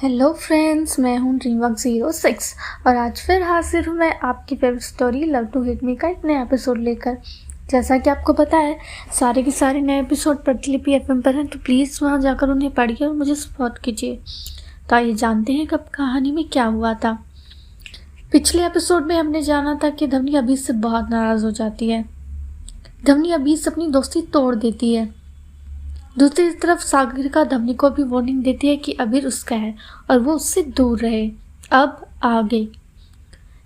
Hello friends, मैं हूँ Dreamwork 06 और आज फिर हाजिर हूँ मैं आपकी favourite story love to hit me का एक नया एपिसोड लेकर। जैसा कि आपको पता है, सारे के सारे नए एपिसोड प्रतिलिपि FM पर हैं, तो प्लीज़ वहाँ जाकर उन्हें पढ़िए और मुझे सपोर्ट कीजिए। तो आइए जानते हैं कब कहानी में क्या हुआ था। पिछले एपिसोड में हमने जाना था कि धवनी अभी से बहुत नाराज़ हो जाती है। धवनी अभी से अपनी दोस्ती तोड़ देती है। दूसरी तरफ सागरिका धवनी को भी वार्निंग देती है कि अबीर उसका है और वो उससे दूर रहे। अब आगे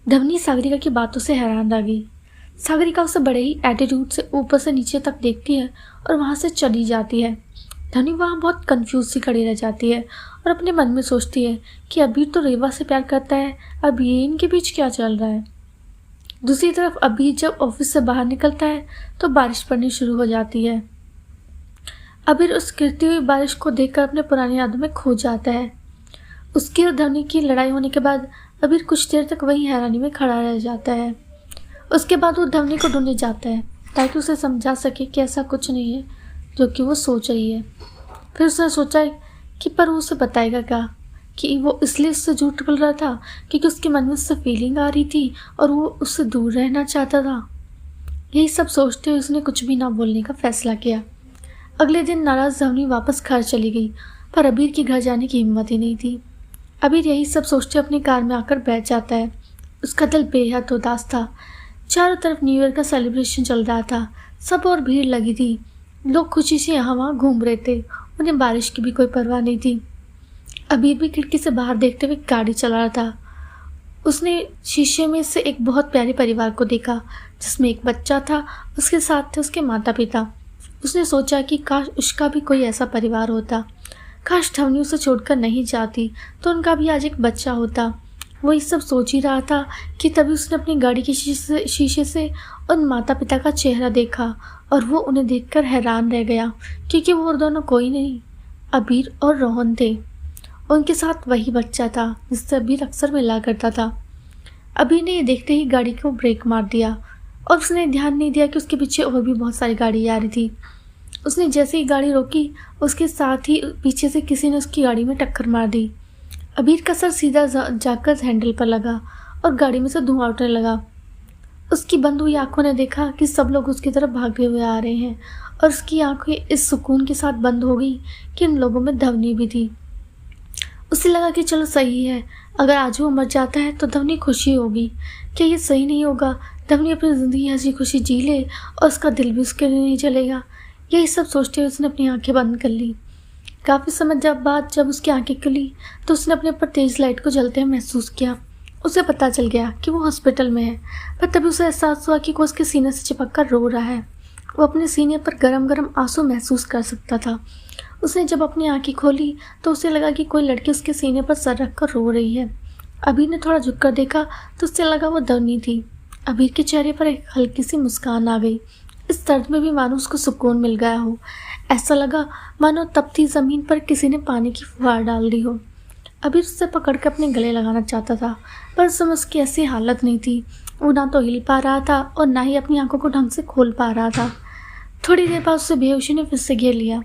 धवनी सागरिका की बातों से हैरान रह गई। सागरिका उसे बड़े ही एटीट्यूड से ऊपर से नीचे तक देखती है और वहाँ से चली जाती है। धवनी वहाँ बहुत कंफ्यूज सी खड़ी रह जाती है और अपने मन में सोचती है कि अबीर तो रेवा से प्यार करता है, अब ये इनके बीच क्या चल रहा है। दूसरी तरफ अबीर जब ऑफिस से बाहर निकलता है तो बारिश पड़नी शुरू हो जाती है। अबीर उस गिरती हुई बारिश को देखकर अपने पुरानी यादों में खो जाता है। उसकी और धवनी की लड़ाई होने के बाद अबीर कुछ देर तक वहीं हैरानी में खड़ा रह जाता है। उसके बाद वो धवनी को ढूंढने जाता है ताकि उसे समझा सके कि ऐसा कुछ नहीं है जो कि वो सोच रही है। फिर उसने सोचा कि पर वो उसे बताएगा क्या, कि वो इसलिए उससे झूठ बोल रहा था क्योंकि उसके मन में उससे फीलिंग आ रही थी और वो उससे दूर रहना चाहता था। यही सब सोचते हुए उसने कुछ भी ना बोलने का फैसला किया। अगले दिन नाराज धवनी वापस घर चली गई, पर अबीर के घर जाने की हिम्मत ही नहीं थी। अबीर यही सब सोचते अपनी कार में आकर बैठ जाता है। उसका दिल बेहद उदास था। चारों तरफ न्यू ईयर का सेलिब्रेशन चल रहा था, सब और भीड़ लगी थी। लोग खुशी से यहाँ वहाँ घूम रहे थे, उन्हें बारिश की भी कोई परवाह नहीं थी। अबीर भी खिड़की से बाहर देखते हुए गाड़ी चला रहा था। उसने शीशे में से एक बहुत प्यारे परिवार को देखा जिसमें एक बच्चा था, उसके साथ थे उसके माता पिता। उसने सोचा कि काश उसका भी कोई ऐसा परिवार होता, काश धवनी उसे छोड़कर नहीं जाती तो उनका भी आज एक बच्चा होता। वो ये सब सोच ही रहा था कि तभी उसने अपनी गाड़ी के शीशे से उन माता पिता का चेहरा देखा और वो उन्हें देखकर हैरान रह गया क्योंकि वो दोनों कोई नहीं, अबीर और रोहन थे। उनके साथ वही बच्चा था जिससे अबीर अक्सर मिला करता था। अबीर ने ये देखते ही गाड़ी को ब्रेक मार दिया और उसने ध्यान नहीं दिया कि उसके पीछे और भी बहुत सारी गाड़ी आ रही थी। उसने जैसे ही गाड़ी रोकी, उसके साथ ही पीछे से किसी ने उसकी गाड़ी में टक्कर मार दी। अबीर का सर सीधा जाकर हैंडल पर लगा और गाड़ी में से धुआं उठने लगा। उसकी बंद हुई आंखों ने देखा कि सब लोग उसकी तरफ भागते हुए आ रहे हैं और उसकी आंखें इस सुकून के साथ बंद हो गई कि उन लोगों में धवनी भी थी। उसे लगा कि चलो सही है, अगर आज वो मर जाता है तो धवनी खुशी होगी। क्या ये सही नहीं होगा? धवनी अपनी ज़िंदगी हंसी खुशी जी ले और उसका दिल भी उसके लिए नहीं चलेगा। यही सब सोचते हुए उसने अपनी आंखें बंद कर ली। काफ़ी समय बाद जब उसकी आंखें खुली तो उसने अपने ऊपर तेज़ लाइट को जलते हुए महसूस किया। उसे पता चल गया कि वो हॉस्पिटल में है, पर तभी उसे एहसास हुआ कि कोई उसके सीने से चिपक कर रो रहा है। वो अपने सीने पर गरम गरम आंसू महसूस कर सकता था। उसने जब अपनी आंखें खोली तो उसे लगा कि कोई लड़की उसके सीने पर सर रख कर रो रही है। अबीर ने थोड़ा झुककर देखा तो उससे लगा वो धवनी थी। अबीर के चेहरे पर एक हल्की सी मुस्कान आ गई। इस दर्द में भी मानो उसको सुकून मिल गया हो। ऐसा लगा मानो तपती ज़मीन पर किसी ने पानी की फुहार डाल दी हो। अबीर उससे पकड़ कर अपने गले लगाना चाहता था, पर उस समय उसकी ऐसी हालत नहीं थी। वो ना तो हिल पा रहा था और ना ही अपनी आंखों को ढंग से खोल पा रहा था। थोड़ी देर बाद उससे बेहोशी ने फिर से घेर लिया।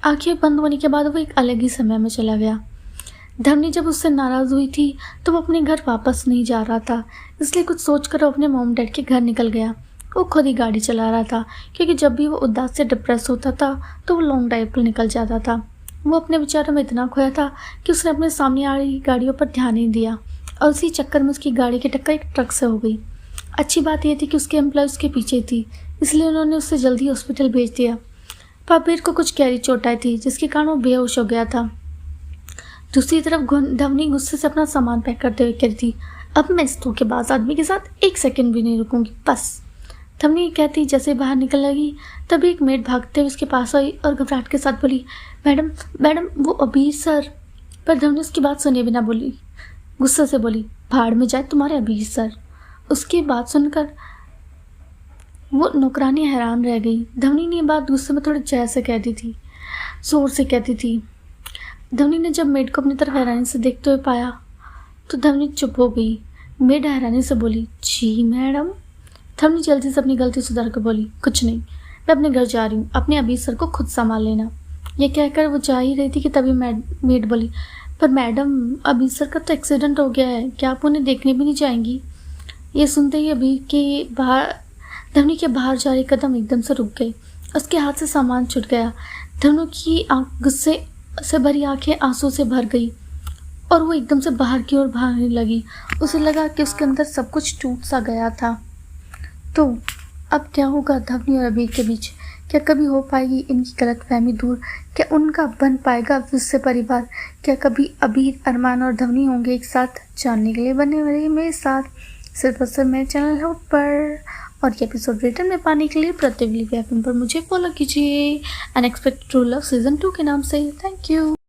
आंखें बंद होने के बाद वो एक अलग ही समय में चला गया। धवनी जब उससे नाराज़ हुई थी तो वो अपने घर वापस नहीं जा रहा था, इसलिए कुछ सोचकर वो अपने मॉम डैड के घर निकल गया। वो खुद ही गाड़ी चला रहा था क्योंकि जब भी वो उदास से डिप्रेस होता था तो वो लॉन्ग ड्राइव पर निकल जाता था। वो अपने विचारों में इतना खोया था कि उसने अपने सामने आ रही गाड़ियों पर ध्यान नहीं दिया और उसी चक्कर में उसकी गाड़ी की टक्कर एक ट्रक से हो गई। अच्छी बात यह थी कि उसके एम्प्लॉय उसके पीछे थी, इसलिए उन्होंने उसे जल्दी हॉस्पिटल भेज दिया। अबीर को कुछ गहरी चोट आई थी जिसके कारण वो बेहोश हो गया था। दूसरी तरफ धवनी गुस्से से अपना सामान पैक करते हुए कह थी, अब मैं इस धोखेबाज आदमी के साथ एक सेकंड भी नहीं रुकूंगी, बस। धवनी कहती जैसे बाहर निकल लगी तभी एक मेड भागते हुए उसके पास आई और घबराहट के साथ बोली, मैडम मैडम वो अबीर सर। पर धवनी उसकी बात सुने बिना बोली, गुस्से से बोली, भाड़ में जाए तुम्हारे अबीर सर। उसकी बात सुनकर वो नौकरानी हैरान रह गई। धवनी ने बात गुस्से में थोड़ी जय से कहती थी, जोर से कहती थी। धवनी ने जब मेड को अपनी तरफ हैरानी से देखते हुए पाया तो धवनी चुप हो गई। मेड हैरानी से बोली, जी मैडम। धवनी जल्दी से अपनी गलती सुधार कर बोली, कुछ नहीं, मैं अपने घर जा रही हूँ, अपने अबीर सर को खुद संभाल लेना। यह कहकर वो जा ही रही थी कि तभी मेड बोली, पर मैडम, अभी सर का तो एक्सीडेंट हो गया है, क्या आप उन्हें देखने भी नहीं जाएंगी? ये सुनते ही अभी के बाहर धवनी के बाहर जा रहे कदम एकदम से रुक गए। उसके हाथ से सामान छूट गया। धनु की गुस्से से भरी आंखें आंसू से भर गई और वो एकदम से बाहर की ओर भागने लगी। उसे लगा कि उसके अंदर सब कुछ टूट सा गया था। तो अब क्या होगा धवनी और अबीर के बीच? क्या कभी हो पाएगी इनकी गलतफहमी दूर? क्या उनका बन पाएगा फिर से परिवार? क्या कभी अबीर, अरमान और धवनी होंगे एक साथ? जानने के लिए बने रहिए मेरे साथ सिर्फ और सिर्फ मेरे चैनल हब पर। और ये एपिसोड रिटर्न में पाने के लिए प्रतिवली FM पर मुझे फॉलो कीजिए अनएक्सपेक्टेड ट्रू लव सीजन 2 के नाम से। Thank you.